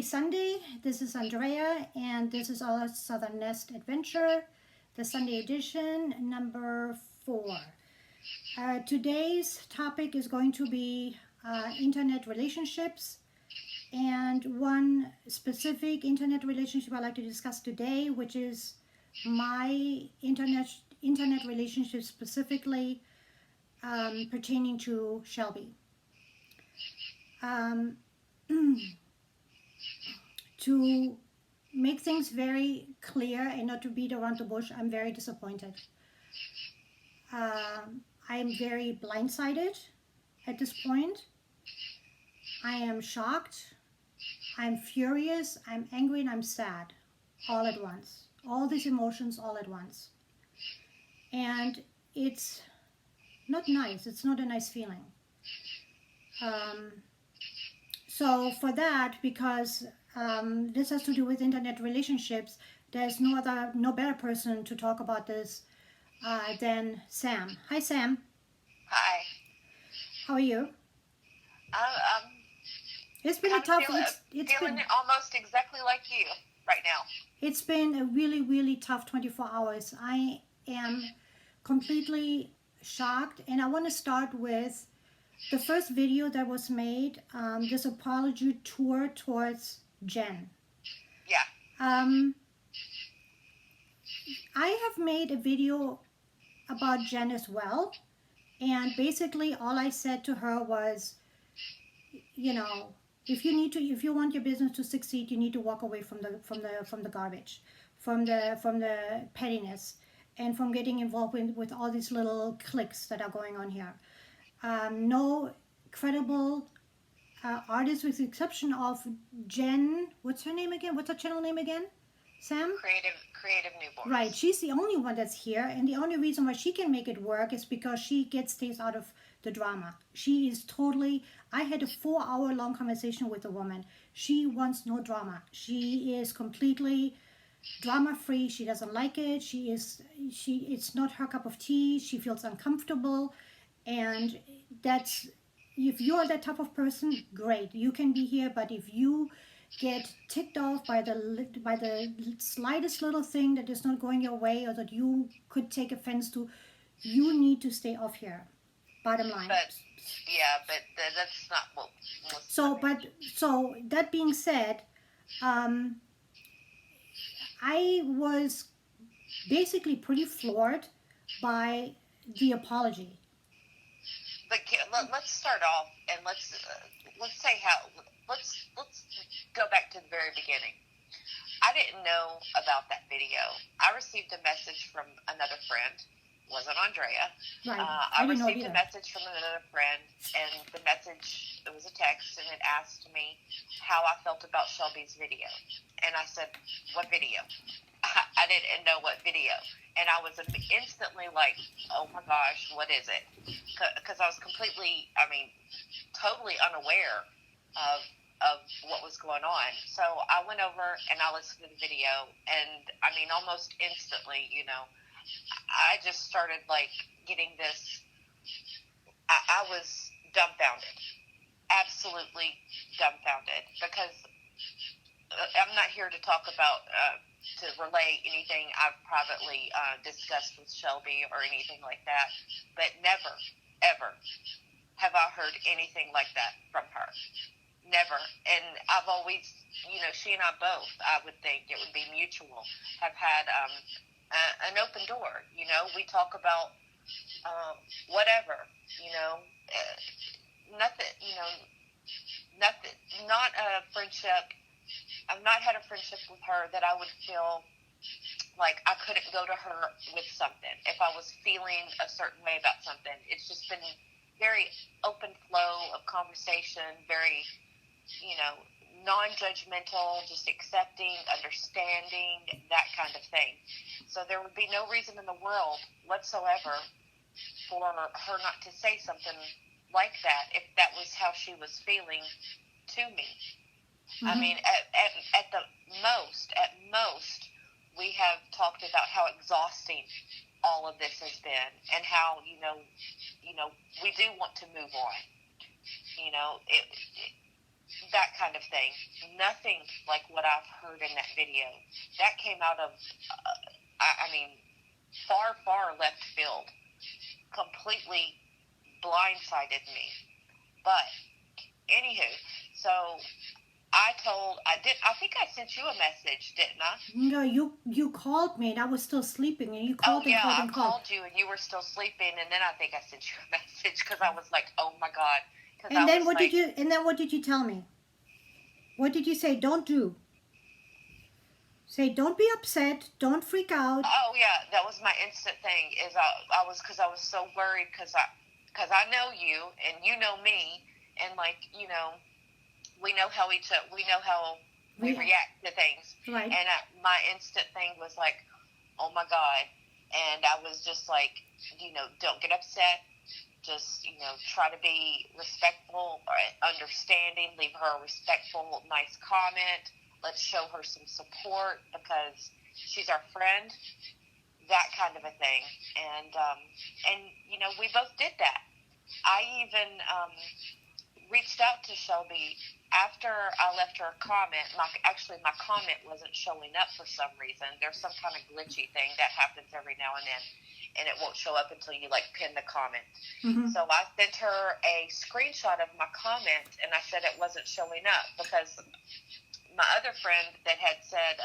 Sunday. This is Andrea, and this is our Southern Nest Adventure, the Sunday edition, number 4. Today's topic is going to be internet relationships, and one specific internet relationship I'd like to discuss today, which is my internet relationship specifically pertaining to Shelby. To make things very clear and not to beat around the bush, I'm very disappointed. I'm very blindsided at this point. I am shocked. I'm furious. I'm angry and I'm sad all at once. All these emotions all at once. And it's not nice. It's not a nice feeling. So for that, because this has to do with internet relationships, there's no better person to talk about this than Sam. Hi, Sam. Hi. How are you? It's been a tough. It's feeling been almost exactly like you right now. It's been a really, really tough 24 hours. I am completely shocked, and I want to start with the first video that was made. This apology tour towards Jen. Yeah. I have made a video about Jen as well, and basically all I said to her was, you know, if you want your business to succeed, you need to walk away from the garbage, from the pettiness, and from getting involved with all these little cliques that are going on here. No credible artist, with the exception of Jen. What's her name again? What's her channel name again? Sam? Creative Newborn. Right. She's the only one that's here, and the only reason why she can make it work is because she gets things out of the drama. She is totally. I had a 4-hour long conversation with the woman. She wants no drama. She is completely drama free. She doesn't like it. It's not her cup of tea. She feels uncomfortable, and that's, if you are that type of person, great, you can be here. But if you get ticked off by the slightest little thing that is not going your way, or that you could take offense to, you need to stay off here. Bottom line. But that's not what. So that being said, I was basically pretty floored by the apology. But let's start off and let's go back to the very beginning. I didn't know about that video. I received a message from another friend. Wasn't Andrea. Right. I received a message from another friend, and the message, it was a text, and it asked me how I felt about Shelby's video. And I said, what video? I didn't know what video. And I was instantly like, oh my gosh, what is it? Because I was totally unaware of what was going on. So I went over and I listened to the video, and almost instantly, I just started getting this. I was dumbfounded, absolutely dumbfounded, because I'm not here to talk about, to relay anything I've privately discussed with Shelby or anything like that, but never, ever have I heard anything like that from her. Never. And I've always, she and I both, I would think it would be mutual, have had an open door. We talk about whatever, nothing, nothing, not a friendship. I've not had a friendship with her that I would feel like I couldn't go to her with something if I was feeling a certain way about something. It's just been very open flow of conversation, very, non-judgmental, just accepting, understanding, that kind of thing. So there would be no reason in the world whatsoever for her not to say something like that if that was how she was feeling to me. Mm-hmm. At most, we have talked about how exhausting all of this has been, and how, we do want to move on. that kind of thing. Nothing like what I've heard in that video. That came out of, I mean, far, far left field. Completely blindsided me. But, anywho, so I think I sent you a message, didn't I? No, you called me and I was still sleeping, and you Oh, called and yeah, called I and called. called you and you were still sleeping, and then I think I sent you a message because I was like, oh my God. And then what did you tell me? What did you say? Don't do. Say, don't be upset. Don't freak out. Oh yeah, that was my instant thing. Is I was so worried because I know you and you know me, and like we know how we react to things. Right. And my instant thing was like, oh my God, and I was just like, don't get upset. Just try to be respectful or understanding. Leave her a respectful, nice comment. Let's show her some support because she's our friend, that kind of a thing. And we both did that. I even reached out to Shelby after I left her a comment. My comment wasn't showing up for some reason. There's some kind of glitchy thing that happens every now and then, and it won't show up until you pin the comment. Mm-hmm. So I sent her a screenshot of my comment, and I said it wasn't showing up because my other friend that had said,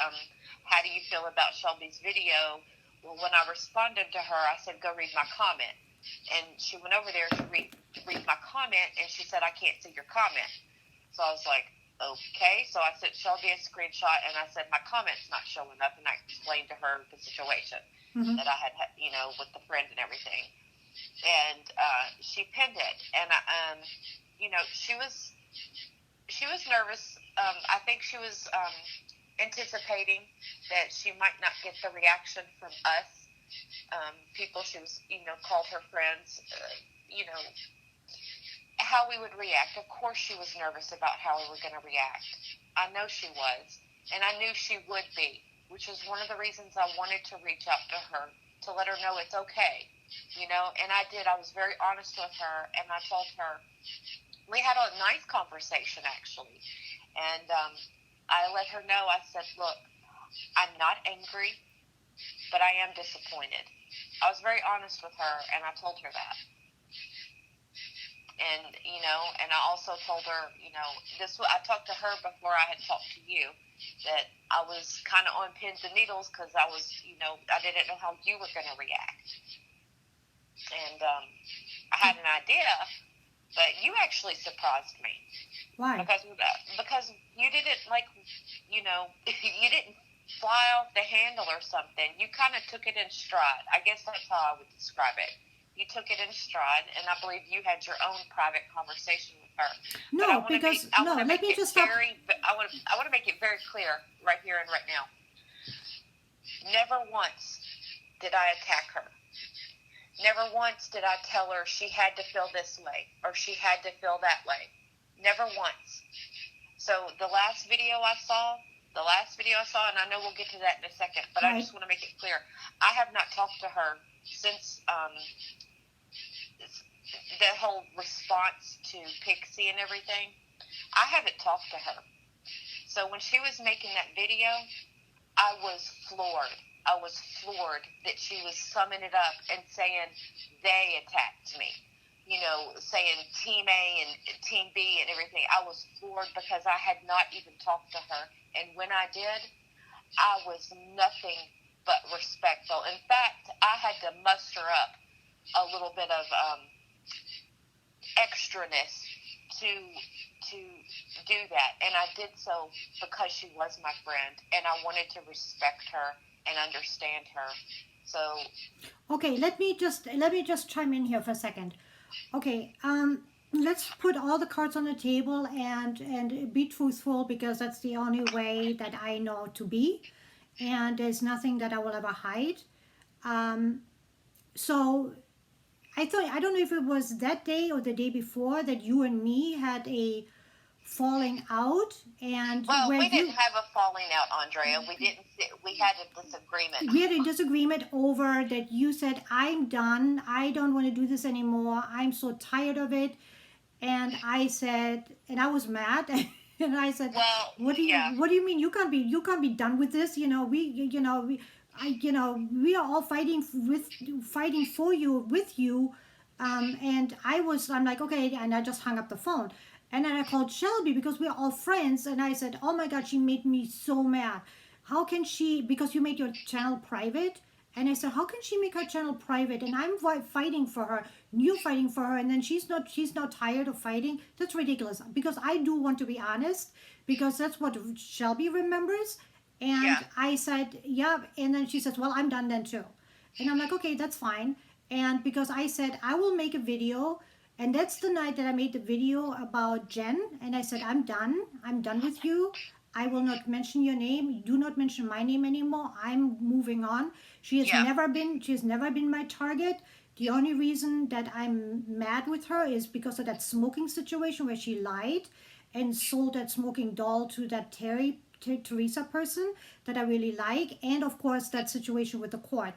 how do you feel about Shelby's video? Well, when I responded to her, I said, go read my comment. And she went over there to read my comment, and she said, I can't see your comment. So I was like, okay. So I sent Shelby a screenshot, and I said, my comment's not showing up, and I explained to her the situation that I had, with the friend and everything. And she pinned it, and she was nervous. I think she was anticipating that she might not get the reaction from us, people she was, called her friends, how we would react. Of course she was nervous about how we were going to react. I know she was, and I knew she would be, which is one of the reasons I wanted to reach out to her, to let her know it's okay, and I did. I was very honest with her, and I told her, we had a nice conversation, actually. And I let her know, I said, look, I'm not angry, but I am disappointed. I was very honest with her, and I told her that. And, and I also told her, I talked to her before I had talked to you, that I was kind of on pins and needles because I was, I didn't know how you were going to react. And I had an idea, but you actually surprised me. Why? Because you didn't you didn't fly off the handle or something. You kind of took it in stride. I guess that's how I would describe it. You took it in stride, and I believe you had your own private conversation with her. No, because I want to make it very clear right here and right now. Never once did I attack her. Never once did I tell her she had to feel this way or she had to feel that way. Never once. So the last video I saw, and I know we'll get to that in a second, but right. I just want to make it clear. I have not talked to her since the whole response to Pixie and everything. I haven't talked to her. So when she was making that video, I was floored. I was floored that she was summing it up and saying they attacked me. Saying Team A and Team B and everything. I was floored because I had not even talked to her. And when I did, I was nothing but respectful. In fact, I had to muster up a little bit of extraness to do that. And I did so because she was my friend. And I wanted to respect her and understand her. So okay, let me just chime in here for a second. Okay, let's put all the cards on the table and be truthful, because that's the only way that I know to be, and there's nothing that I will ever hide. So I don't know if it was that day or the day before that you and me had a falling out, and we didn't have a falling out, Andrea. We had a disagreement. We had a disagreement over that. You said, I'm done, I don't want to do this anymore, I'm so tired of it. And I said, and I was mad And I said, Well, what do yeah. you mean? You can't be done with this. We are all fighting for you, with you. And I'm like, okay. And I just hung up the phone. And then I called Shelby because we're all friends. And I said, oh my God, she made me so mad. How can she, because you made your channel private? And I said, how can she make her channel private? And I'm fighting for her, you fighting for her, and then she's not tired of fighting. That's ridiculous. Because I do want to be honest, because that's what Shelby remembers. And Yeah. I said, yeah. And then she says, well, I'm done then too. And I'm like, okay, that's fine. And because I said, I will make a video. And that's the night that I made the video about Jen. And I said, I'm done. I'm done with you. I will not mention your name. Do not mention my name anymore. I'm moving on. Yeah. She's never been my target. The only reason that I'm mad with her is because of that smoking situation where she lied and sold that smoking doll to that Teresa person that I really like, and of course that situation with the court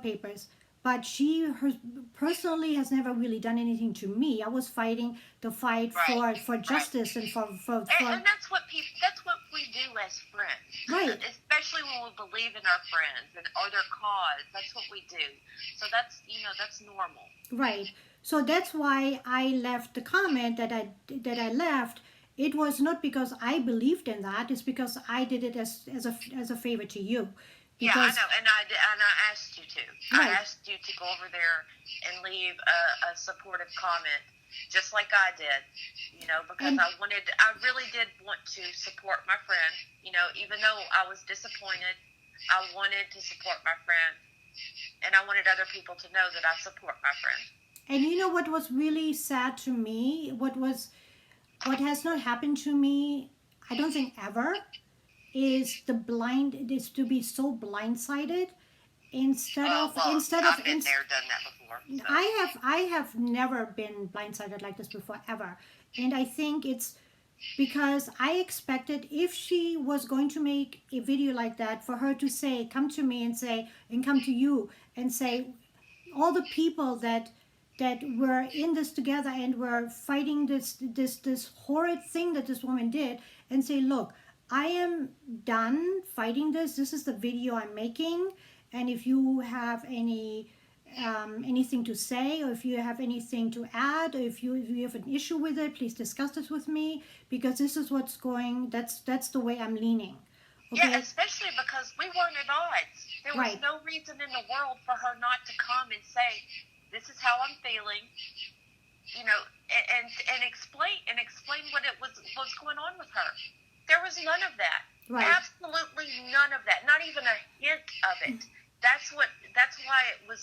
papers. But personally has never really done anything to me. I was fighting the fight Right. for justice and for And that's what we do as friends. Right. Especially when we believe in our friends or their cause. That's what we do. So that's normal. Right. So that's why I left the comment that I left. It was not because I believed in that. It's because I did it as a favor to you. Yeah, I Because know, and I asked you to. Right. I asked you to go over there and leave a supportive comment, just like I did. Because And- I really did want to support my friend. Even though I was disappointed, I wanted to support my friend, and I wanted other people to know that I support my friend. And you know what was really sad to me? What has not happened to me, I don't think ever, is to be so blindsided instead of I've been there, done that before. So. I have never been blindsided like this before, ever. And I think it's because I expected, if she was going to make a video like that, for her to come to me and come to you and say, all the people that were in this together and were fighting this horrid thing that this woman did, and say, look, I am done fighting this. This is the video I'm making, and if you have anything to say, or if you have anything to add, or if you have an issue with it, please discuss this with me, because this is what's going. That's the way I'm leaning. Okay? Yeah, especially because we weren't at odds. There was Right. no reason in the world for her not to come and say, "This is how I'm feeling," and explain what it was going on with her. There was none of that. Right. Absolutely none of that. Not even a hint of it. That's why it was.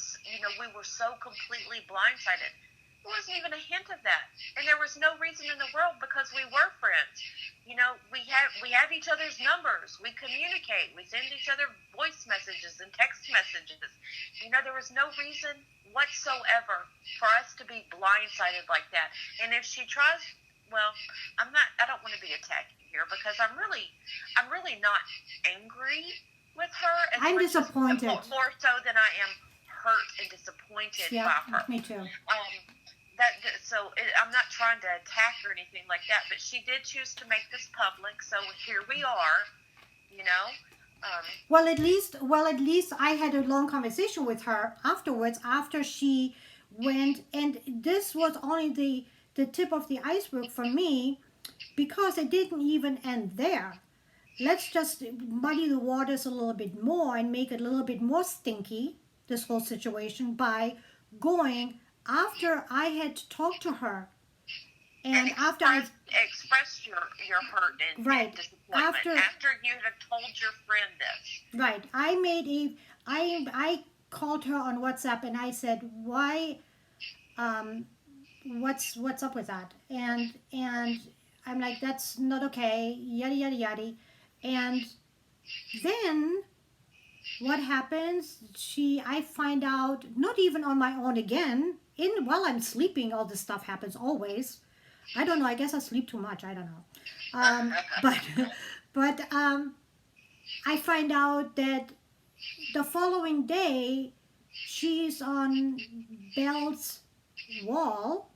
We were so completely blindsided. There wasn't even a hint of that, and there was no reason in the world, because we were friends. We have each other's numbers. We communicate. We send each other voice messages and text messages. There was no reason whatsoever for us to be blindsided like that. And if she tries, well, I don't want to be attacking here, because I'm really not angry with her. I'm disappointed. More so than I am hurt and disappointed Yeah, by her. me too. I'm not trying to attack or anything like that, but she did choose to make this public, so here we are. Well, at least I had a long conversation with her afterwards, after she went, and this was only the tip of the iceberg for me, because it didn't even end there. Let's just muddy the waters a little bit more and make it a little bit more stinky, this whole situation, by going after I had talked to her. And after I expressed your hurt and Right. disappointment after you had told your friend this. Right. I called her on WhatsApp and I said, why, what's up with that? And I'm like, that's not okay, yada, yada, yada. And then what happens, I find out, not even on my own again, while I'm sleeping, all this stuff happens always. I don't know, I guess I sleep too much, I don't know. But I find out that the following day, she's on Belle's wall,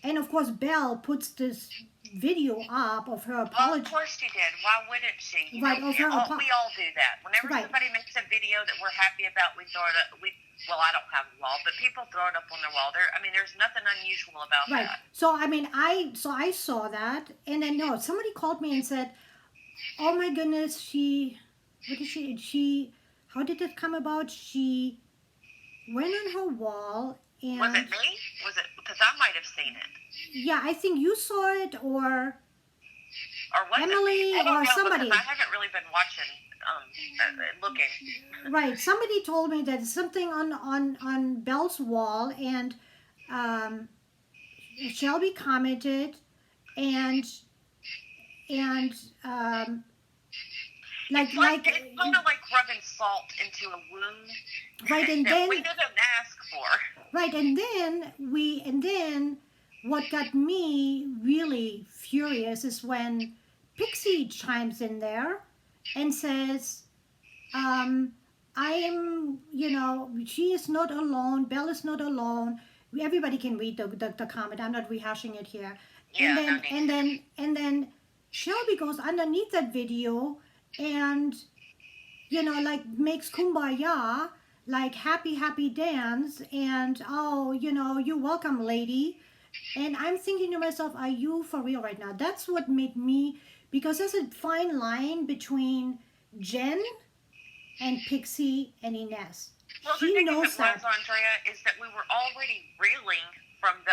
and of course Belle puts this video up of her Well, apology. of course she did. Why wouldn't she? You Right, know, of her we all do that. Whenever Right. somebody makes a video that we're happy about, we throw it up. Well, I don't have a wall, but people throw it up on their wall. There's nothing unusual about Right. that. So I mean, I saw that, and then no, somebody called me and said, "Oh my goodness, how did it come about? She went on her wall and Was it me? Was it because I might have seen it, yeah, I think you saw it or was Emily it me? I don't or know, somebody. because I haven't really been watching, looking. Right. Somebody told me that something on Belle's wall, and Shelby commented, and It's kind of like rubbing salt into a wound right, and that then we didn't ask for. right, and then what got me really furious is when Pixie chimes in there and says, she is not alone. Belle is not alone. Everybody can read the comment. I'm not rehashing it here. Yeah, And then Shelby goes underneath that video and makes kumbaya, like happy dance, and you're welcome, lady. And I'm thinking to myself, are you for real right now? That's what made me, because there's a fine line between Jen and Pixie and Inez. Well, the thing was, Andrea, is that we were already reeling from the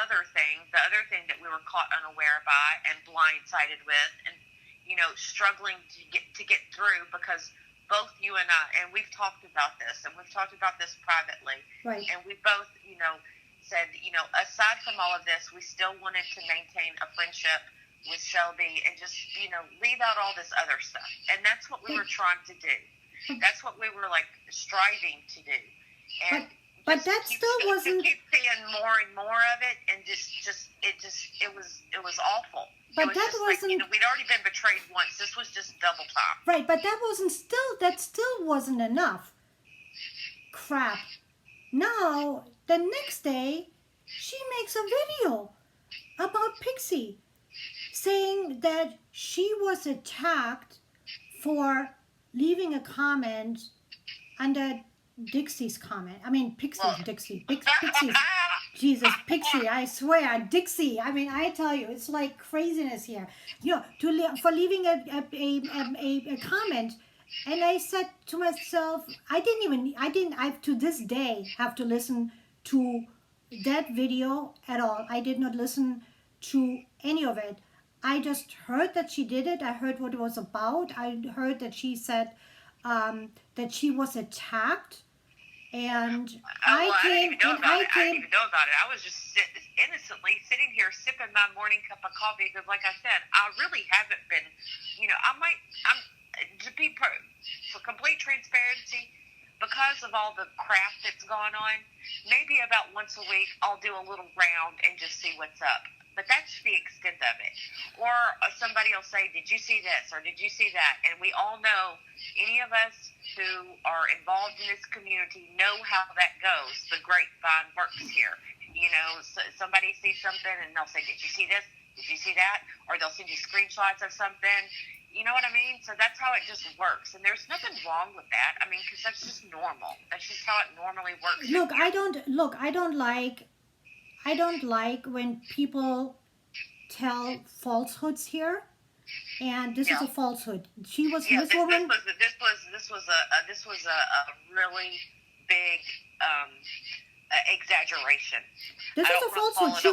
other thing that we were caught unaware by and blindsided with, and struggling to get through, because both you and I, and we've talked about this, and we've talked about this privately, right? And we both, said, aside from all of this, we still wanted to maintain a friendship with Shelby and just, leave out all this other stuff, and that's what we were trying to do. That's what we were striving to do, and but that still wasn't. To keep seeing more and more of it, and it was awful. But that wasn't. We'd already been betrayed once. This was just double time. Right, but that still wasn't enough. Crap. Now the next day, she makes a video about Pixie, saying that she was attacked for leaving a comment under Dixie's comment. I mean, Dixie. Pixie. Jesus, Pixie, I swear, Dixie. I mean, I tell you, it's like craziness here. For leaving a comment. And I said to myself, I to this day have to listen to that video at all. I did not listen to any of it. I just heard that she did it. I heard what it was about. I heard that she said that she was attacked. And I didn't even know about it. I was just innocently sitting here sipping my morning cup of coffee, because, like I said, I really haven't been. For complete transparency, because of all the crap that's gone on, maybe about once a week I'll do a little round and just see what's up. But that's the extent of it. Or somebody will say, did you see this? Or did you see that? And we all know, any of us who are involved in this community know how that goes. The grapevine works here. Somebody sees something and they'll say, did you see this? Did you see that? Or they'll send you screenshots of something. You know what I mean? So that's how it just works. And there's nothing wrong with that. I mean, because that's just normal. That's just how it normally works. I don't like when people tell falsehoods here, and this is a falsehood. This was a really big exaggeration. This is a falsehood. She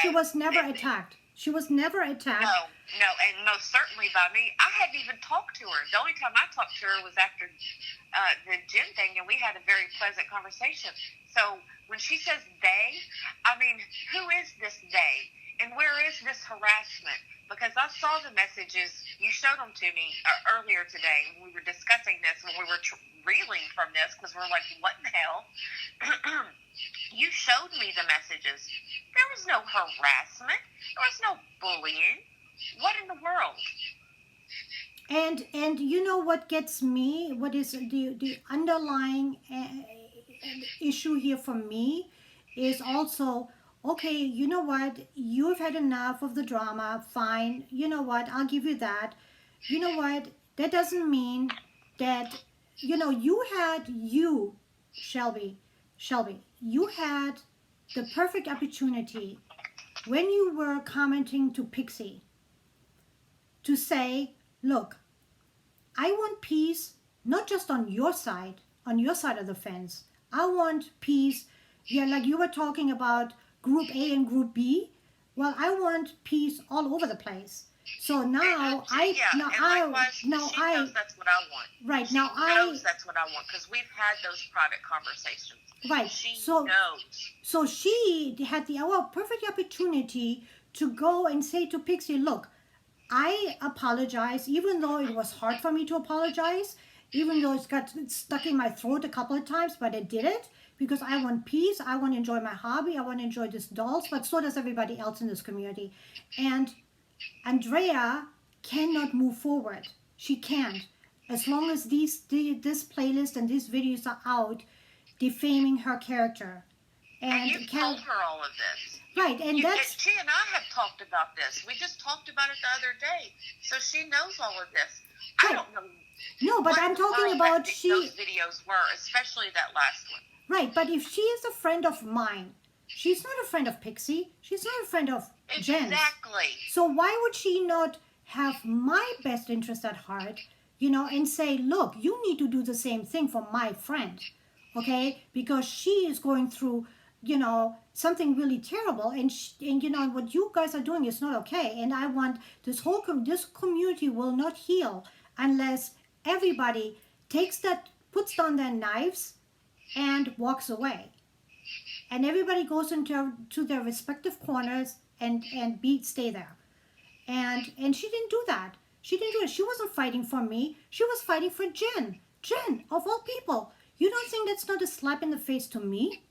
was never attacked. She was never attacked. No, and most certainly by me. I hadn't even talked to her. The only time I talked to her was after the gym thing, and we had a very pleasant conversation. So when she says they, I mean, who is this they? And where is this harassment? Because I saw the messages. You showed them to me earlier today when we were discussing this, when we were reeling from this, because we're like, what in the hell? You showed me the messages. There was no harassment. There was no bullying. What in the world? And you know what gets me? What is the underlying issue here for me is also okay, you know what, you've had enough of the drama, fine, you know what, I'll give you that. You know what, that doesn't mean that, you, Shelby, you had the perfect opportunity when you were commenting to Pixie to say, look, I want peace not just on your side of the fence. I want peace. Yeah, like you were talking about Group A and Group B. Well, I want peace all over the place. So now and likewise, she knows that's what I want. Right she now, knows that's what I want because we've had those private conversations. Right. She so knows. So she had the perfect opportunity to go and say to Pixie, look, I apologize, even though it was hard for me to apologize, even though it's got stuck in my throat a couple of times, but I did it because I want peace. I want to enjoy my hobby. I want to enjoy these dolls, but so does everybody else in this community. And Andrea cannot move forward. She can't. As long as this playlist and these videos are out defaming her character. And you've told her all of this. Right, and she and I have talked about this. We just talked about it the other day. So she knows all of this. Right. I don't know. No, but I'm talking about those videos were, especially that last one. Right, but if she is a friend of mine, she's not a friend of Pixie. She's not a friend of Jen's. Exactly. So why would she not have my best interest at heart, and say, look, you need to do the same thing for my friend, okay? Because she is going through, something really terrible, and what you guys are doing is not okay. And I want this community will not heal unless everybody puts down their knives and walks away. And everybody goes into their respective corners and stay there. And she didn't do that. She didn't do it. She wasn't fighting for me. She was fighting for Jen. Jen, of all people. You don't think that's not a slap in the face to me?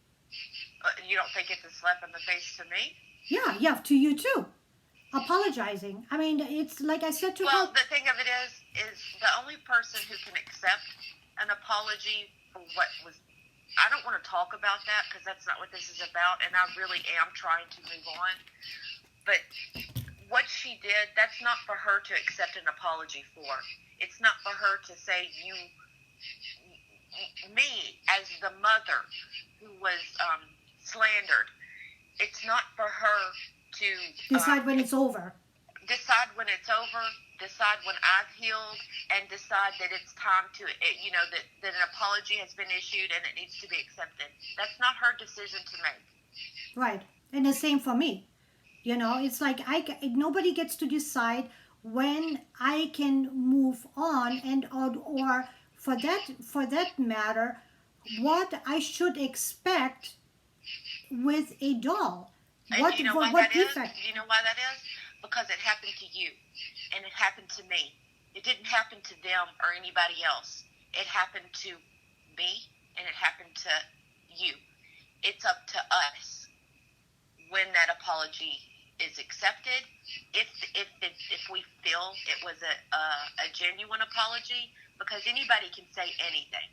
You don't think it's a slap in the face to me? Yeah, to you too. Apologizing. I mean, it's like I said to her. Well, the thing of it is the only person who can accept an apology for what was. I don't want to talk about that because that's not what this is about, and I really am trying to move on. But what she did, that's not for her to accept an apology for. It's not for her to say me as the mother who was slandered. It's not for her to decide when it's over. Decide when it's over. Decide when I've healed, and decide that it's time to, that an apology has been issued and it needs to be accepted. That's not her decision to make. Right, and the same for me. It's like nobody gets to decide when I can move on, and or for that matter, what I should expect with a doll. What defect? Do you know why that is? Because it happened to you, and it happened to me. It didn't happen to them or anybody else. It happened to me, and it happened to you. It's up to us when that apology is accepted. If we feel it was a genuine apology, because anybody can say anything,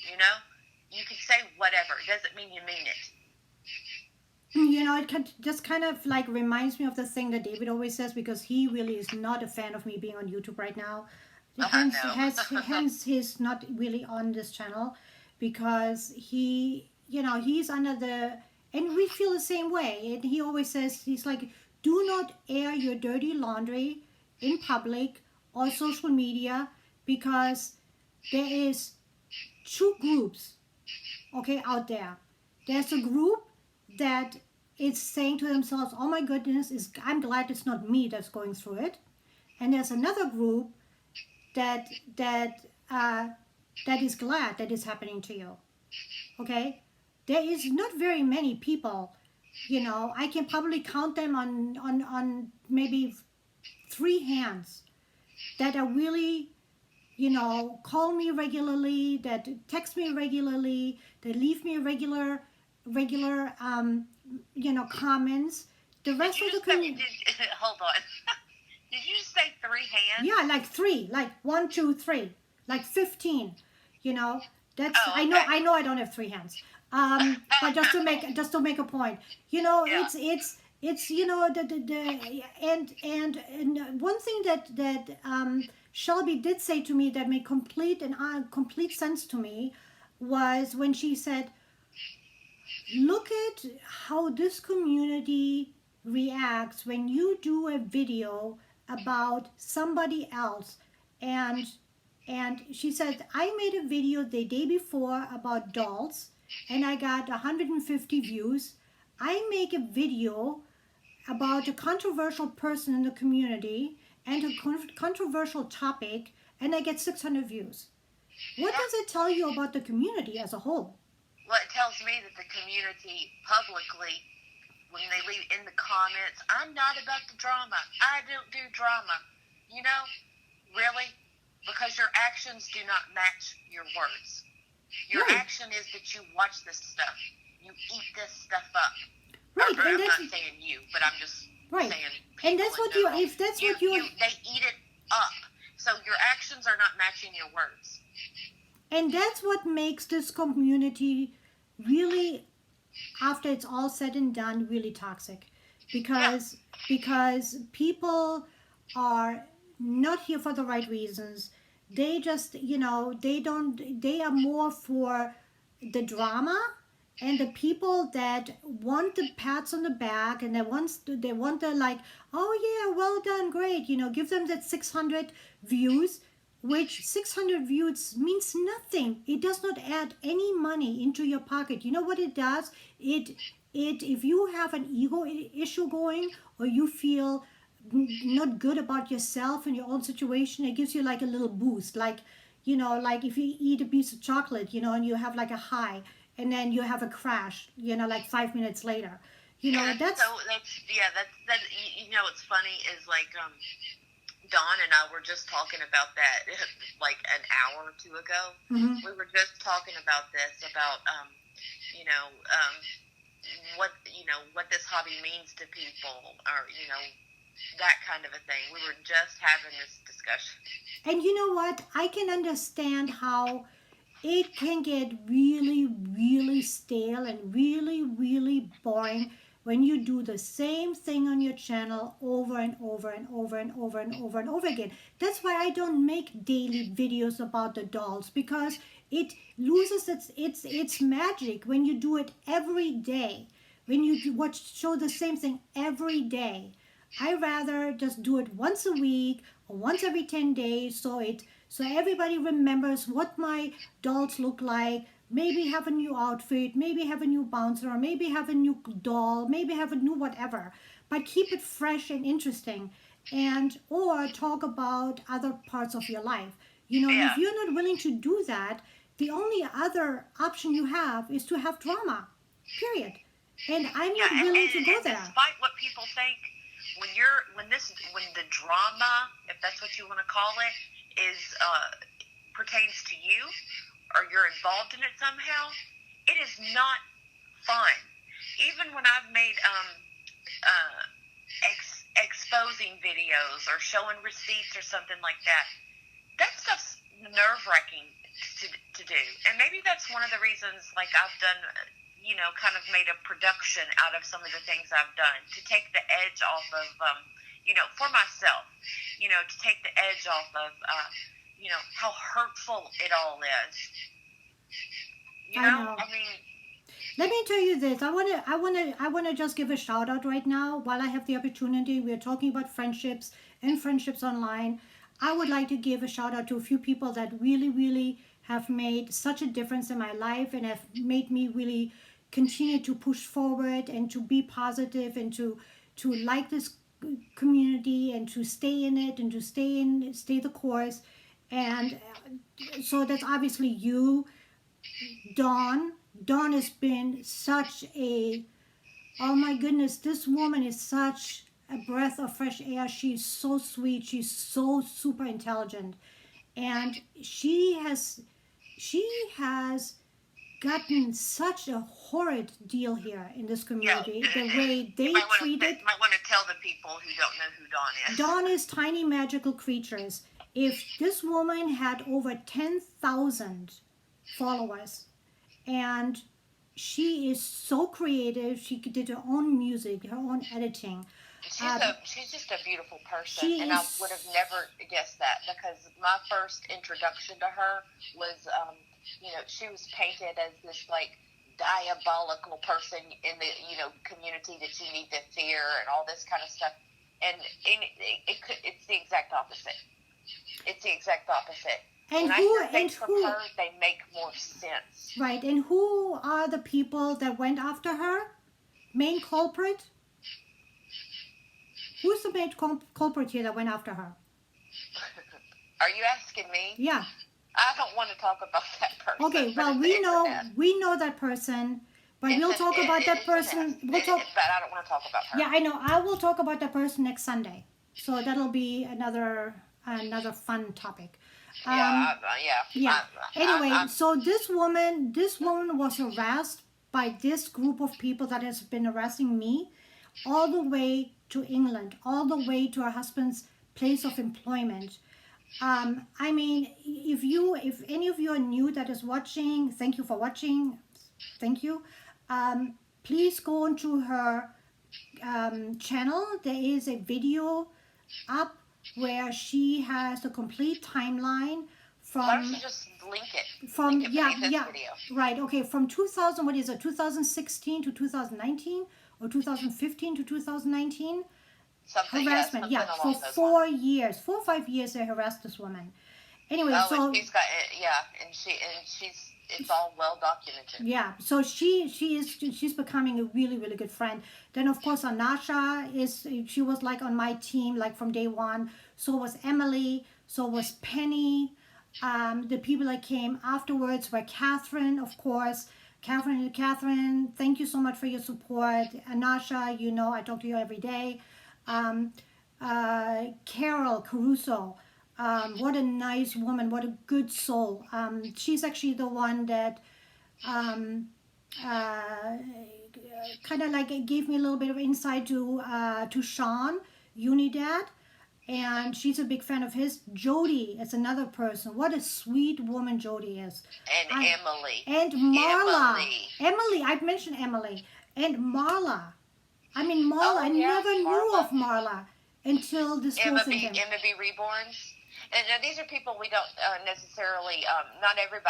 you can say whatever. It doesn't mean you mean it. It just kind of like reminds me of the thing that David always says, because he really is not a fan of me being on YouTube right now. Hence he's not really on this channel, because he's under and we feel the same way. And he always says, he's like, do not air your dirty laundry in public or social media, because there is two groups, okay, out there. There's a group that is saying to themselves, oh my goodness, I'm glad it's not me that's going through it. And there's another group that is glad that it's happening to you. Okay? There is not very many people, I can probably count them on maybe 3 hands that are really, call me regularly, that text me regularly, that leave me regular comments. The rest of the community. Hold on. Did you just say 3 hands? Yeah, like 3, like 1, 2, 3, like 15. That's okay. I know I don't have 3 hands, But just to make a point, you know, Yeah. it's you know the and one thing that Shelby did say to me that made complete sense to me was when she said, look at how this community reacts when you do a video about somebody else. And and she said, I made a video the day before about dolls and I got 150 views. I make a video about a controversial person in the community and a controversial topic and I get 600 views. What does it tell you about the community as a whole? Well, it tells me that the community publicly, when they leave in the comments, I'm not about the drama. I don't do drama. You know, really? Because your actions do not match your words. Your Right. action is that you watch this stuff. You eat this stuff up. Right, Or and I'm that's not saying you, but I'm just right. saying people And that's in what you general. if that's what you They eat it up. So your actions are not matching your words. and that's what makes this community really, after it's all said and done, really toxic, because people are not here for the right reasons. They just, you know, they are more for the drama, and the people that want the pats on the back and they want the like, oh yeah, well done, great, you know, give them that 600 views, which 600 views means nothing. It does not add any money into your pocket. You know what it does? It if you have an ego issue going, or you feel not good about yourself and your own situation, it gives you like a little boost. Like, you know, like if you eat a piece of chocolate, you know, and you have like a high, and then you have a crash, you know, like 5 minutes later. You know, that's that. You know, what's funny is like Dawn and I were just talking about that like an hour or two ago. Mhm. We were just talking about this, about you know, what this hobby means to people, or you know, that kind of a thing. We were just having this discussion. And you know what? I can understand how it can get really, really stale and really, really boring when you do the same thing on your channel over and over and over and over and over and over again. That's why I don't make daily videos about the dolls, because it loses its magic when you do it every day. When you show the same thing every day. I rather just do it once a week or once every 10 days, so everybody remembers what my dolls look like. Maybe have a new outfit, maybe have a new bouncer, maybe have a new doll, maybe have a new whatever. But keep it fresh and interesting, and or talk about other parts of your life. You know, Yeah. if you're not willing to do that, the only other option you have is to have drama. Period. And I'm not willing to go there. Despite what people think, when the drama, if that's what you want to call it, is pertains to you, or you're involved in it somehow, it is not fun. Even when I've made exposing videos or showing receipts or something like that, that stuff's nerve-wracking to do. And maybe that's one of the reasons, like, I've done, you know, kind of made a production out of some of the things I've done, to take the edge off of, you know, for myself, you know, to take the edge off of, you know, how hurtful it all is. You know? I mean, let me tell you this. I wanna just give a shout out right now while I have the opportunity. We're talking about friendships and friendships online. I would like to give a shout out to a few people that really, really have made such a difference in my life and have made me really continue to push forward and to be positive and to like this community and to stay in it and to stay the course. And so that's obviously you, Dawn. Dawn has been such a, oh my goodness, this woman is such a breath of fresh air. She's so sweet. She's so super intelligent. And she has gotten such a horrid deal here in this community. Yeah. The way they treat it. You might want to tell the people who don't know who Dawn is. Dawn is tiny magical creatures. If this woman had over 10,000 followers, and she is so creative. She did her own music, her own editing. She's just a beautiful person, She and I is. would have never guessed that because my first introduction to her was, she was painted as this like diabolical person in the community that you need to fear and all this kind of stuff, and it's the exact opposite. It's the exact opposite. And when I who hear things and from who her, they make more sense. right? And who are the people that went after her? Main culprit? Who's the main culprit here that went after her? Are you asking me? Yeah. I don't want to talk about that person. Okay. Well, we know that person, but we'll talk about that person. But I don't want to talk about her. Yeah, I know. I will talk about that person next Sunday. So that'll be another fun topic. Anyway, so this woman was harassed by this group of people that has been harassing me all the way to England, all the way to her husband's place of employment. I mean, if any of you are new that is watching, thank you for watching. Thank you. Please go onto her channel. There is a video up where she has a complete timeline from. Why don't you just link it? From Video. Right. Okay. From 2016 to 2019 or 2015 to 2019. Harassment. For 4 years, 4 or 5 years, they harassed this woman. Anyway, and she's it's all well documented. Yeah, so she's becoming a really, really good friend. Then of course Anasha she was like on my team like from day one. So was Emily. So was Penny. The people that came afterwards were Catherine, of course. Catherine, thank you so much for your support. Anasha, I talk to you every day. Carol Caruso. What a nice woman, what a good soul. She's actually the one that kind of like gave me a little bit of insight to Sean, Unidad, and she's a big fan of his. Jody is another person. What a sweet woman Jody is. And Emily. And Marla. Emily, I've mentioned Emily. And Marla. I mean, Marla, I never knew of Marla until this whole thing came. Emma B. Reborns. And these are people we don't necessarily, not everybody,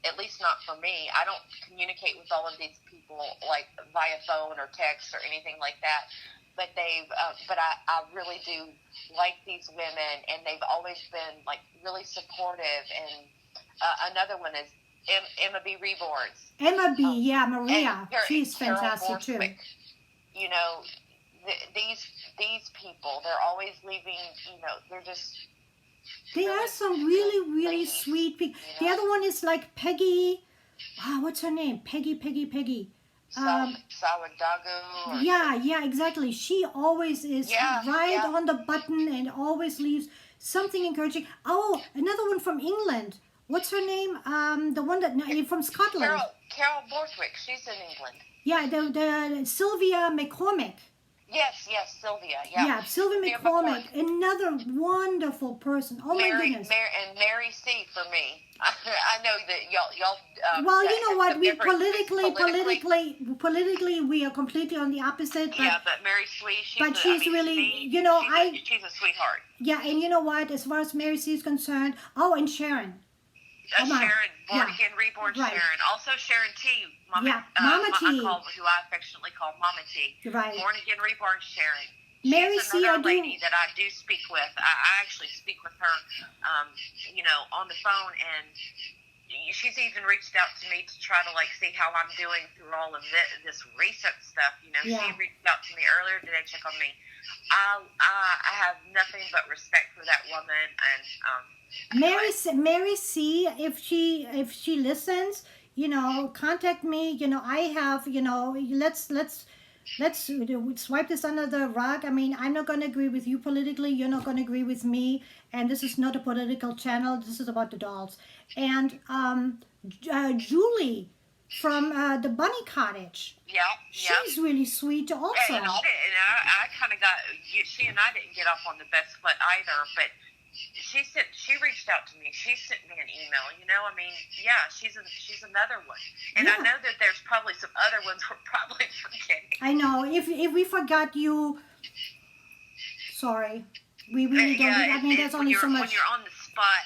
at least not for me. I don't communicate with all of these people like via phone or text or anything like that. But I really do like these women, and they've always been like really supportive. And another one is Emma B. Reborns. Emma B. Maria. She's fantastic too. These people, they're always leaving. They're just. They are some really, really sweet people. The other one is like Peggy. Wow, what's her name? Peggy. Sawadagu. Yeah, exactly. She always is on the button and always leaves something encouraging. Oh, another one from England. What's her name? The one that from Scotland. Carol Borthwick. She's in England. Yeah, the Sylvia McCormick. Yes, Sylvia. Yeah, Sylvia McCormick, another wonderful person. Oh my goodness. And Mary C. for me. I know that y'all. Well, you know what? We politically, we are completely on the opposite. But, but Mary C. She's really, she's a sweetheart. Yeah, and you know what? As far as Mary C. is concerned, and Sharon. Sharon, Born Again Reborn Sharon. Also Sharon T. Mama T. Who I affectionately call Mama T. Right. Born Again Reborn Sharon. Mary She's another lady that I do speak with. I actually speak with her, on the phone, and she's even reached out to me to try to see how I'm doing through all of this recent stuff. She reached out to me earlier today to check on me. I have nothing but respect for that woman, and Mary C. If she listens, contact me. I have. Let's swipe this under the rug. I mean, I'm not going to agree with you politically. You're not going to agree with me. And this is not a political channel. This is about the dolls. And Julie from the Bunny Cottage. She's really sweet also. And I kind of got, she and I didn't get off on the best foot either, but she reached out to me. She sent me an email. You know, I mean, yeah, she's another one, and I Yeah. know that there's probably some other ones we're probably forgetting. I know. If we forgot you, sorry. We really don't. Yeah, I mean, there's only so when much. you're on the spot.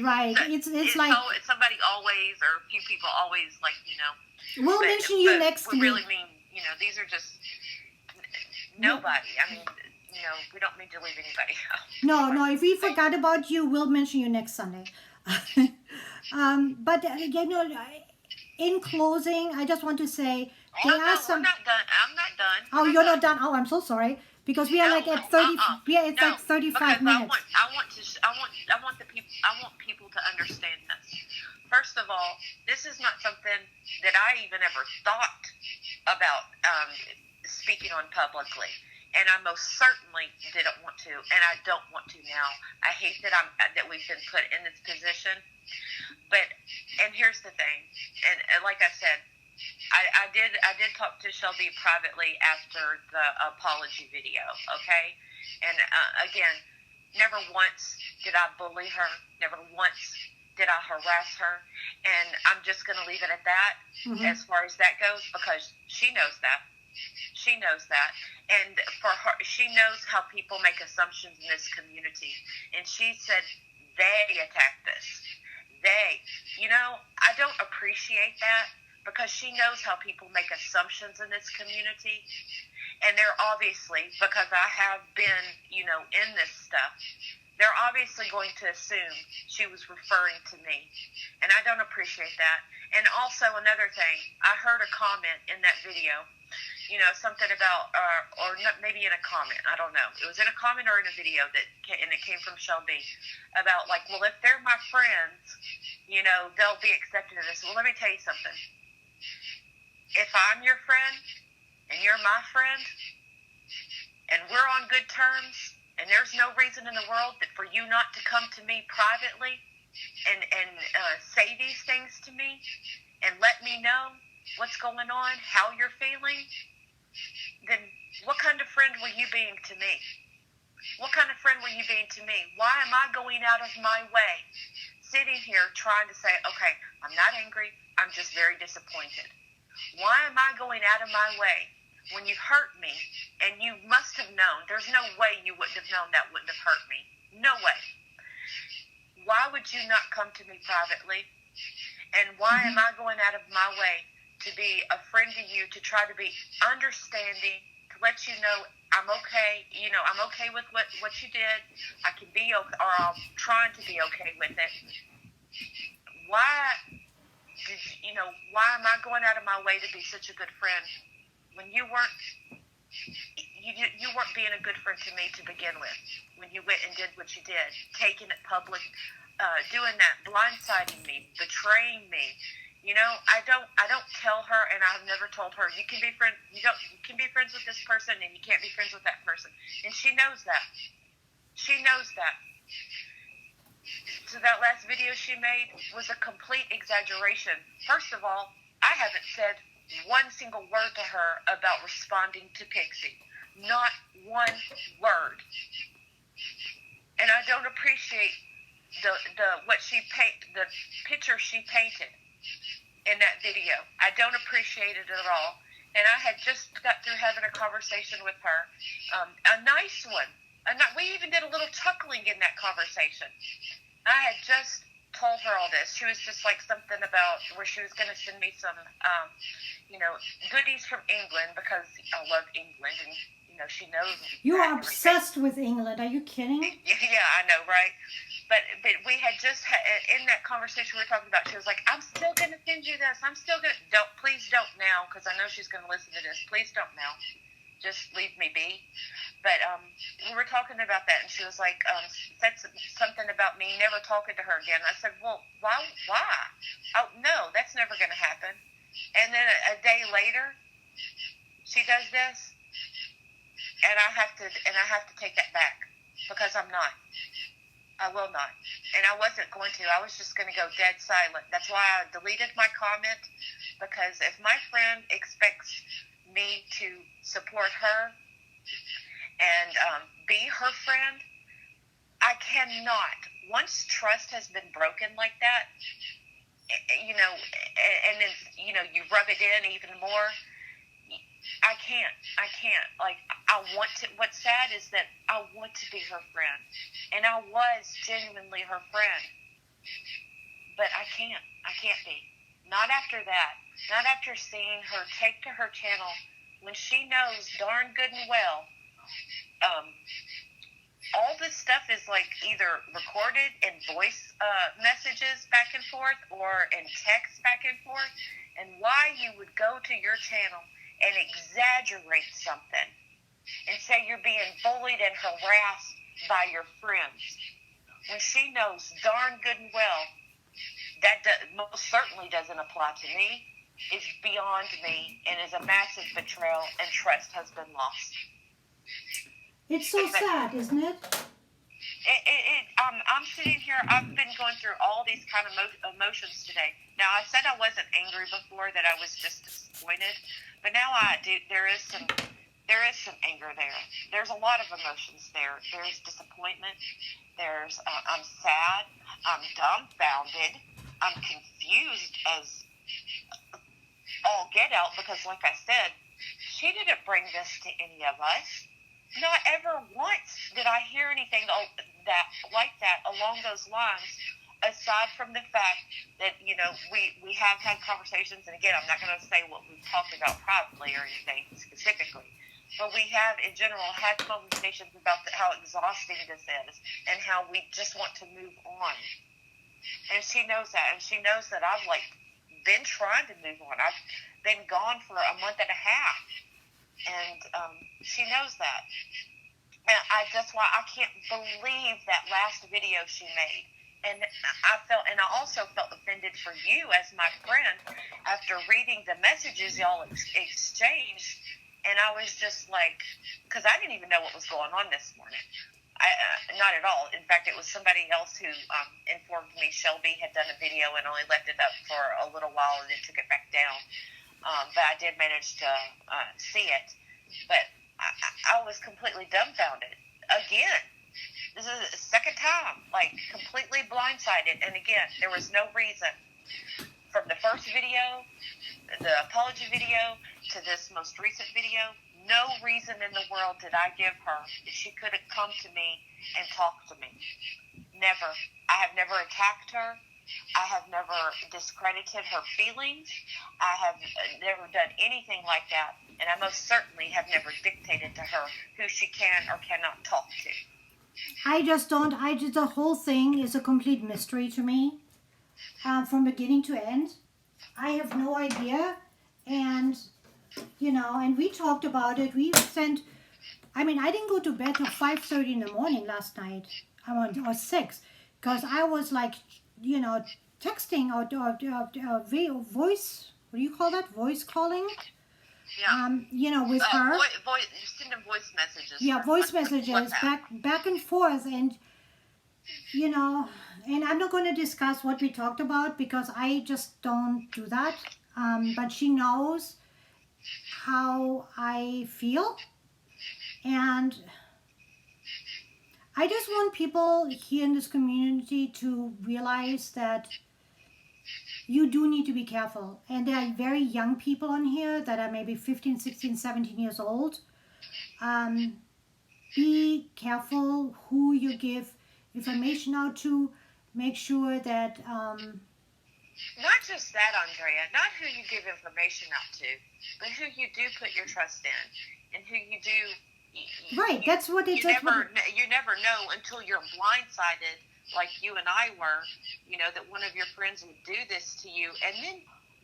Right. It's like Somebody always, or a few people always, like, you know. we'll mention you next we week. really mean, you know, these are just nobody. I mean, you know, we don't mean to leave anybody out. No. If we forgot about you, we'll mention you next Sunday. But you know, in closing, I just want to say Oh, there no, are we're some. not done. I'm not done. Oh, you're not done. Oh, I'm so sorry because we are like at 30. We are at like 35 minutes. I want people to understand this. First of all, this is not something that I even ever thought about speaking on publicly, and I most certainly didn't want to, and I don't want to now. I hate that we've been put in this position, and here's the thing, and like I said, I did talk to Shelby privately after the apology video, okay? And again, never once did I bully her. Never once did I harass her. And I'm just going to leave it at that as far as that goes, because she knows that. She knows that. And for her, she knows how people make assumptions in this community. And she said, they attacked this. They. You know, I don't appreciate that, because she knows how people make assumptions in this community. And they're obviously, because I have been, you know, in this stuff, they're obviously going to assume she was referring to me. And I don't appreciate that. And also another thing, I heard a comment in that video, you know, something about, or not, maybe in a comment, I don't know. It was in a comment or in a video and it came from Shelby, about like, well, if they're my friends, you know, they'll be accepted in this. Well, let me tell you something. If I'm your friend and you're my friend and we're on good terms and there's no reason in the world that for you not to come to me privately and say these things to me and let me know what's going on, how you're feeling, then what kind of friend were you being to me? What kind of friend were you being to me? Why am I going out of my way, sitting here trying to say, okay, I'm not angry, I'm just very disappointed. Why am I going out of my way when you hurt me and you must have known? There's no way you wouldn't have known that wouldn't have hurt me. No way. Why would you not come to me privately? And why am I going out of my way to be a friend to you, to try to be understanding, to let you know I'm okay, you know, I'm okay with what you did. I can be okay, or I'm trying to be okay with it. Why am I going out of my way to be such a good friend when you weren't being a good friend to me to begin with, when you went and did what you did, taking it public, doing that, blindsiding me, betraying me. You know, I don't tell her, and I've never told her, you can be friends with this person and you can't be friends with that person. And she knows that. She knows that. So that last video she made was a complete exaggeration. First of all, I haven't said one single word to her about responding to Pixie. Not one word. And I don't appreciate the picture she painted in that video. I don't appreciate it at all. And I had just got through having a conversation with her, a nice one. We even did a little chuckling in that conversation. I had just told her all this. She was just like something about where she was going to send me some, goodies from England, because I love England, and she knows. You are obsessed with England. Are you kidding? Yeah, I know, right? But we had just in that conversation we were talking about. She was like, "I'm still going to send you this. I'm still going to please don't now, because I know she's going to listen to this. Please don't now. Just leave me be." But we were talking about that, and she was like, said something about me never talking to her again. I said, well, why? Oh, no, that's never going to happen. And then a day later, she does this, and I have to take that back, because I'm not. I will not. And I wasn't going to. I was just going to go dead silent. That's why I deleted my comment, because if my friend expects me to support her and be her friend, I cannot. Once trust has been broken like that, you know, and then, you know, you rub it in even more. I can't. Like, I want to. What's sad is that I want to be her friend, and I was genuinely her friend, but I can't. I can't be. Not after that. Not after seeing her take to her channel when she knows darn good and well. All this stuff is like either recorded in voice messages back and forth or in text back and forth. And why you would go to your channel and exaggerate something and say you're being bullied and harassed by your friends when she knows darn good and well that most certainly doesn't apply to me, is beyond me, and is a massive betrayal, and trust has been lost. It's so sad, isn't it? I'm sitting here, I've been going through all these kind of emotions today. Now, I said I wasn't angry before, that I was just disappointed, but now I do. There is some anger there. There's a lot of emotions there. There's disappointment. There's, I'm sad. I'm dumbfounded. I'm confused as all get out, because like I said, she didn't bring this to any of us. Not ever once did I hear anything like that along those lines, aside from the fact that, you know, we have had conversations, and again, I'm not going to say what we've talked about privately or anything specifically, but we have, in general, had conversations about how exhausting this is and how we just want to move on. And she knows that, and she knows that I've, like, been trying to move on. I've been gone for a month and a half, and she knows that. And that's why I can't believe that last video she made. And I also felt offended for you as my friend after reading the messages y'all exchanged. And I was just like, because I didn't even know what was going on this morning. Not at all. In fact, it was somebody else who informed me Shelby had done a video and only left it up for a little while and then took it back down. But I did manage to see it. But I was completely dumbfounded. Again, this is the second time, like, completely blindsided. And again, there was no reason from the first video, the apology video, to this most recent video. No reason in the world did I give her that she couldn't come to me and talk to me. Never. I have never attacked her. I have never discredited her feelings. I have never done anything like that. And I most certainly have never dictated to her who she can or cannot talk to. The whole thing is a complete mystery to me. From beginning to end. I have no idea. And, you know, and we talked about it. I didn't go to bed till 5:30 in the morning last night. Or 6. Because I was like, you know, texting or voice, what do you call that? Voice calling? Yeah. You know, with her. Sending voice messages. Yeah, voice messages back and forth. And, you know, and I'm not going to discuss what we talked about because I just don't do that. But she knows how I feel. And I just want people here in this community to realize that you do need to be careful. And there are very young people on here that are maybe 15, 16, 17 years old. Be careful who you give information out to. Make sure that... not just that, Andrea. Not who you give information out to, but who you do put your trust in. And who you do... Right, that's what it is. You never know until you're blindsided, like you and I were, you know, that one of your friends would do this to you. And then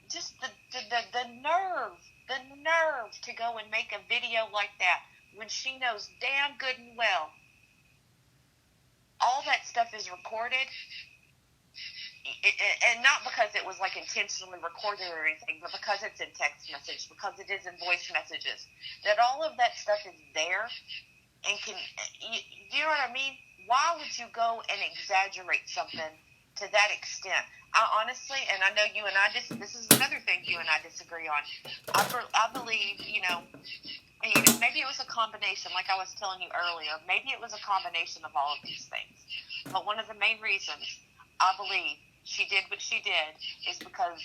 just the nerve to go and make a video like that when she knows damn good and well all that stuff is recorded. And not because it was like intentionally recorded or anything, but because it's in text message, because it is in voice messages, that all of that stuff is there and you know what I mean? Why would you go and exaggerate something to that extent? I honestly, and I know you and I, this is another thing you and I disagree on. I believe, you know, maybe it was a combination, like I was telling you earlier, maybe it was a combination of all of these things. But one of the main reasons I believe she did what she did is because,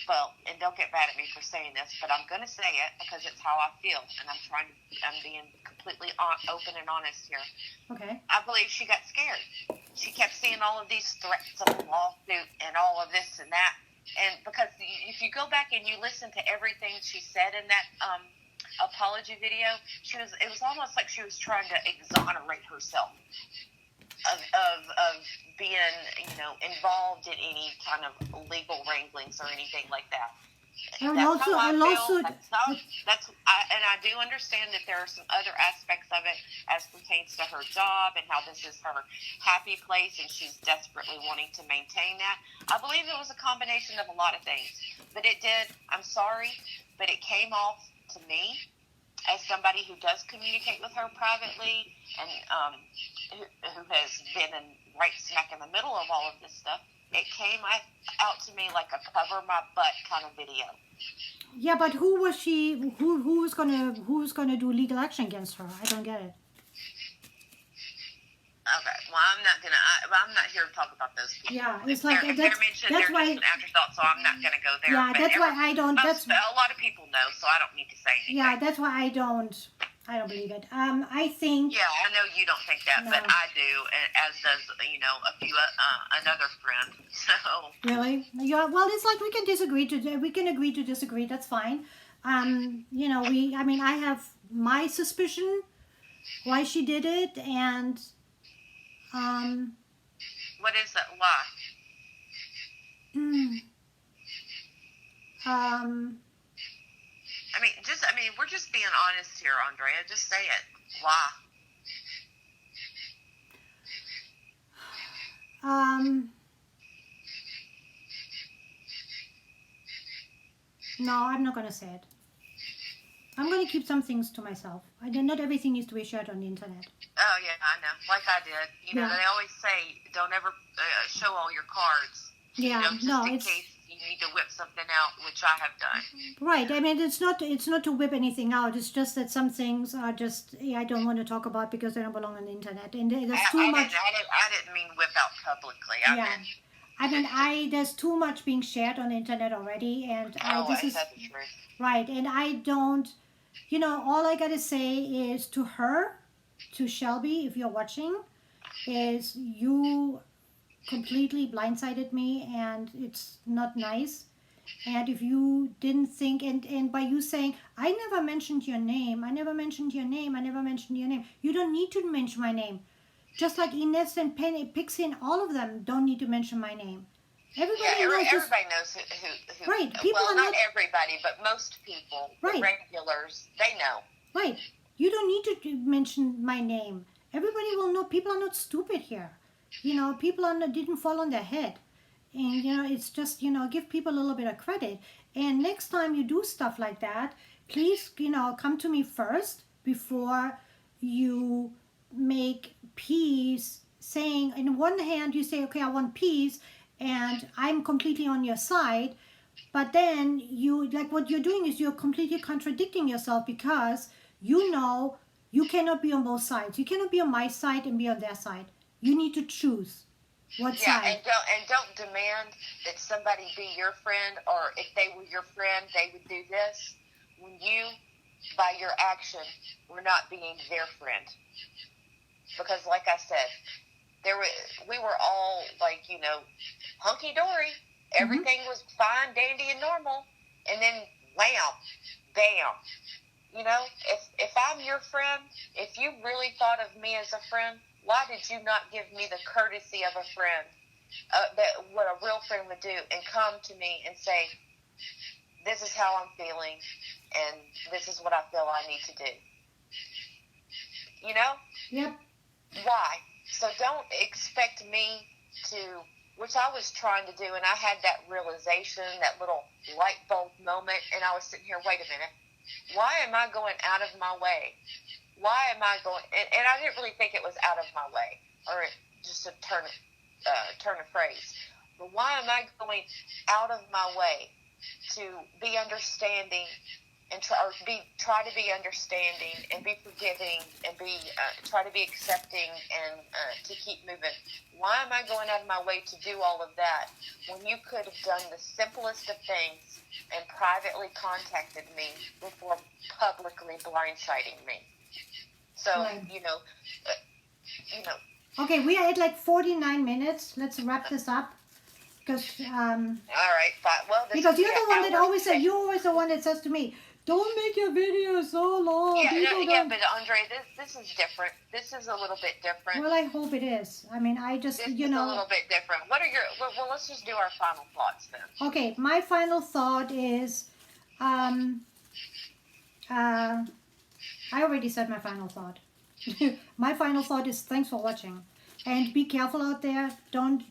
well, and don't get mad at me for saying this, but I'm going to say it because it's how I feel, and I'm being completely open and honest here. Okay. I believe she got scared. She kept seeing all of these threats of a lawsuit and all of this and that, and because if you go back and you listen to everything she said in that apology video, it was almost like she was trying to exonerate herself of being, involved in any kind of legal wranglings or anything like that. And That's also, how I and feel. also, And I do understand that there are some other aspects of it as pertains to her job and how this is her happy place and she's desperately wanting to maintain that. I believe it was a combination of a lot of things. But it did, I'm sorry, but it came off to me as somebody who does communicate with her privately and who has been right smack in the middle of all of this stuff. It came out to me like a cover my butt kind of video. yeah, but who was she? Who's gonna do legal action against her? I don't get it. Okay, well, I'm not here to talk about those people. Yeah, it's If like they're that's mentioned, they're why. just an afterthought, so I'm not going to go there. Yeah, But that's why I don't. a lot of people know, so I don't need to say anything. Yeah, that's why I don't believe it. I think. Yeah, I know you don't think that, No. but I do, as does a few another friend. So Really? Yeah. Well, it's like we can agree to disagree. That's fine. I have my suspicion why she did it, and what is that? Why? We're just being honest here, Andrea. Just say it. Why? No, I'm not gonna say it. I'm gonna keep some things to myself. Not everything needs to be shared on the internet. Oh, yeah, I know. Like I did. Yeah. They always say, don't ever show all your cards. Yeah, just no, in it's case you need to whip something out, which I have done. right. I mean, it's not to whip anything out. It's just that some things are just I don't want to talk about because they don't belong on the internet, and there's too much. I didn't mean whip out publicly. There's too much being shared on the internet already, and this is that's the truth. right. And I don't, all I gotta say is to her, to Shelby, if you're watching, is you completely blindsided me, and it's not nice. And if you didn't think, and by you saying, I never mentioned your name, you don't need to mention my name. Just like Ines and Penny, Pixie, and all of them don't need to mention my name. Everybody knows who. Right. People well, are not everybody, but most people, right. The regulars, they know. Right. You don't need to mention my name. Everybody will know. People are not stupid here. People didn't fall on their head. And, it's just, give people a little bit of credit. And next time you do stuff like that, please, come to me first before you make peace, saying, in one hand, you say, okay, I want peace, and I'm completely on your side. But then what you're doing is you're completely contradicting yourself because you cannot be on both sides. You cannot be on my side and be on their side. You need to choose what side. And don't demand that somebody be your friend, or if they were your friend, they would do this. When you, by your action, were not being their friend. Because, like I said, we were all hunky dory. Everything was fine, dandy, and normal. And then, wham, bam. If I'm your friend, if you really thought of me as a friend, why did you not give me the courtesy of a friend, that what a real friend would do, and come to me and say, this is how I'm feeling, and this is what I feel I need to do. Yep. Why? So don't expect me to, which I was trying to do, and I had that realization, that little light bulb moment, and I was sitting here, wait a minute, why am I going out of my way? Why am I going, and I didn't really think it was out of my way, or just a turn of phrase, but why am I going out of my way to be understanding and try to be understanding and be forgiving and be try to be accepting and to keep moving. Why am I going out of my way to do all of that when you could have done the simplest of things and privately contacted me before publicly blindsiding me? So Right. you know. Okay, we are at like 49 minutes. Let's wrap this up. Because All right, fine. Well, because you're you're the one that always says, you're always the one that says to me, don't make your videos so long. Yeah, but Andre, this is different. This is a little bit different. Well, I hope it is. I mean, I just, This is a little bit different. What are your? Well, let's just do our final thoughts then. Okay, my final thought is, I already said my final thought. My final thought is thanks for watching, and be careful out there. Don't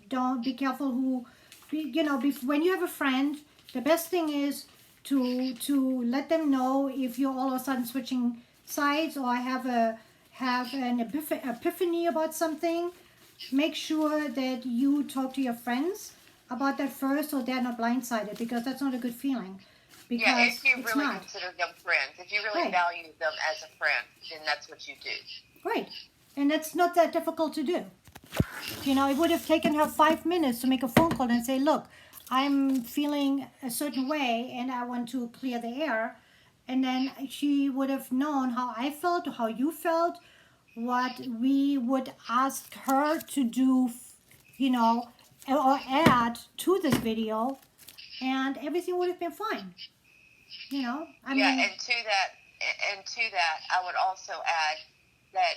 be careful who, when you have a friend, the best thing is to let them know if you're all of a sudden switching sides or have an epiphany about something. Make sure that you talk to your friends about that first, so they're not blindsided, because that's not a good feeling. Because yeah, if you it's really not. consider them friends, if you really Right. value them as a friend, then that's what you do. Right. And it's not that difficult to do. It would have taken her 5 minutes to make a phone call and say, look, I'm feeling a certain way and I want to clear the air. And then she would have known how I felt, how you felt, what we would ask her to do, or add to this video, and everything would have been fine. I mean, and to that, I would also add that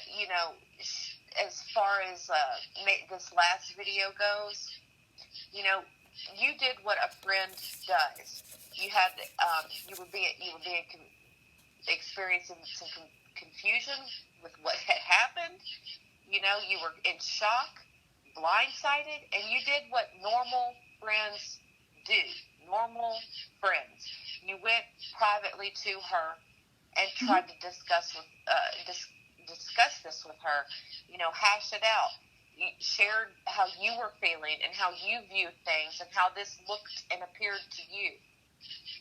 as far as this last video goes, you did what a friend does. You had you would be experiencing some confusion with what had happened. You were in shock, blindsided, and you did what normal friends do. Normal friends. You went privately to her and tried to discuss this with her. Hash it out. You shared how you were feeling and how you viewed things and how this looked and appeared to you.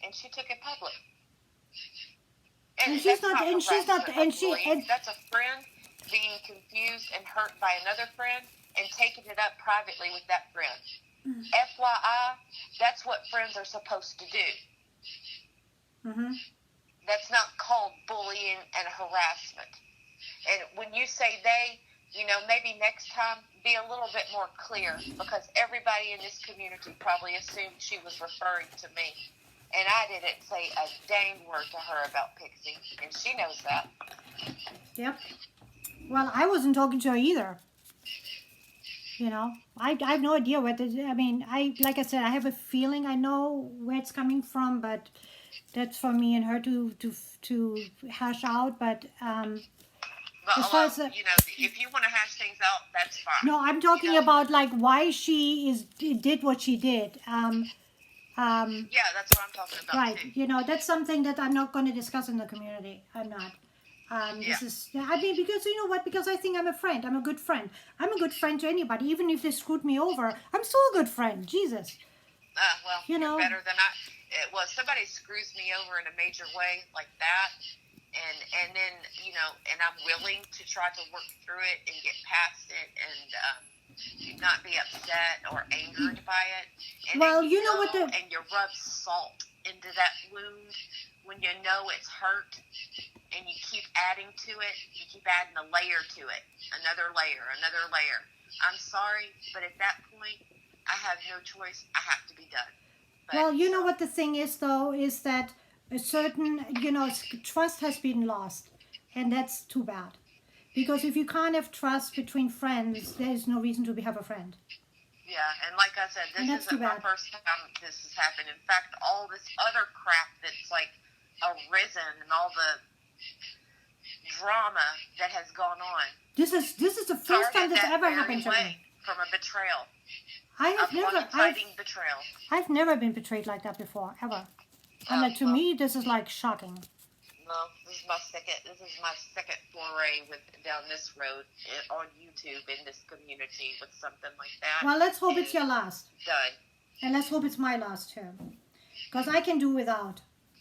And she took it public. And she's not, and she's not, and she, and that's a friend being confused and hurt by another friend and taking it up privately with that friend. FYI, that's what friends are supposed to do. That's not called bullying and harassment. And when you say they, maybe next time be a little bit more clear, because everybody in this community probably assumed she was referring to me. And I didn't say a dang word to her about Pixie, and she knows that. Yep. Well, I wasn't talking to her either. I have no idea what this, like I said, I have a feeling I know where it's coming from, but that's for me and her to hash out. But as far as if you want to hash things out, that's fine. No, I'm talking about like why she did what she did. Yeah, that's what I'm talking about. Right. Too. That's something that I'm not going to discuss in the community. I'm not. This is, because you know what? Because I think I'm a friend. I'm a good friend. I'm a good friend to anybody. Even if they screwed me over, I'm still a good friend. Jesus. Well, you're better than I. Well, somebody screws me over in a major way like that, and then and I'm willing to try to work through it and get past it and not be upset or angered by it. And well, then you know what? And you rub salt into that wound when you know it's hurt, and you keep adding to it. You keep adding a layer to it, another layer, another layer. I'm sorry, but at that point, I have no choice. I have to be done. But, well, you know what the thing is, though, is that a certain, trust has been lost, and that's too bad. Because if you can't have trust between friends, there is no reason to have a friend. Yeah, and like I said, this isn't my first time this has happened. In fact, all this other crap that's like arisen and all the drama that has gone on. This is the first time this ever happened to me. From a betrayal. Betrayal. I've never been betrayed like that before, ever. And to me, this is like shocking. No, this is my second foray down this road on YouTube in this community with something like that. Well, let's hope it's your last. Done. And let's hope it's my last too, because I can do without.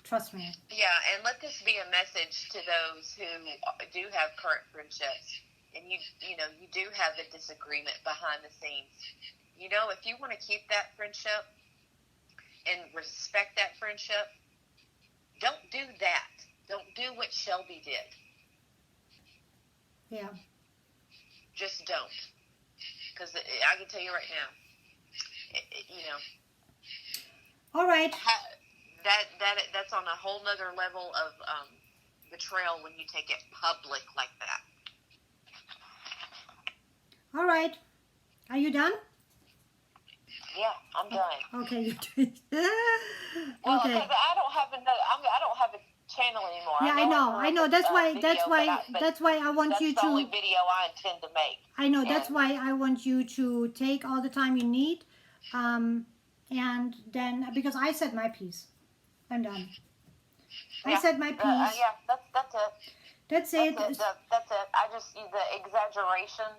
Trust me. Yeah, and let this be a message to those who do have current friendships, and you do have a disagreement behind the scenes. You know, if you want to keep that friendship and respect that friendship, don't do that. Don't do what Shelby did. Yeah. Just don't. Because I can tell you right now, All right. That's on a whole nother level of betrayal when you take it public like that. All right. Are you done? Yeah, I'm done. Okay, you do. Well, Okay. because I don't have a channel anymore. Yeah, I know. That's why I want that's you the only to. video I intend to make. I know. That's why I want you to take all the time you need, and then because I said my piece, I'm done. I said my piece. Yeah, that's it. That's it. That's it. I just the exaggeration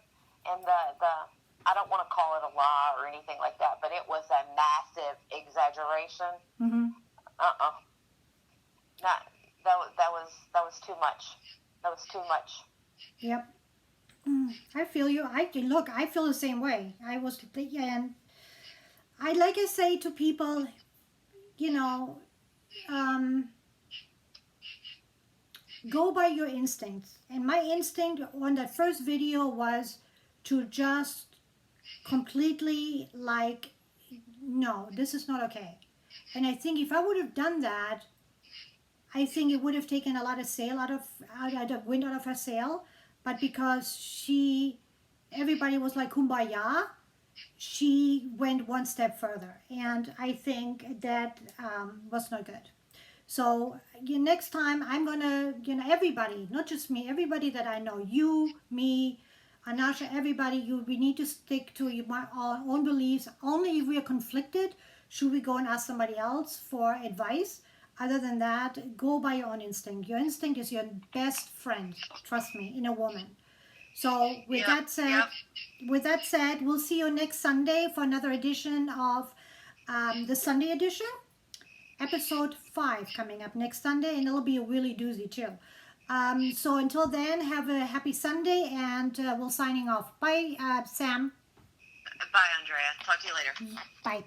and the I don't want to call it a lie or anything like that, but it was a massive exaggeration. Mm-hmm. That was too much. That was too much. Yep. I feel you. I feel the same way. And I like I say to people, go by your instincts. And my instinct on that first video was to just completely no, this is not okay. And I think if I would have done that, I think it would have taken a lot of wind out of her sail. But because everybody was like kumbaya, she went one step further. And I think that was not good. So next time I'm going to, everybody, not just me, everybody that I know, you, me, Anasha, everybody, we need to stick to our own beliefs. Only if we are conflicted should we go and ask somebody else for advice. Other than that, go by your own instinct. Your instinct is your best friend, trust me, in a woman. So with that said, we'll see you next Sunday for another edition of the Sunday edition. Episode 5 coming up next Sunday, and it'll be a really doozy too. So until then, have a happy Sunday, and we'll signing off. Bye, Sam. Bye, Andrea. Talk to you later. Bye.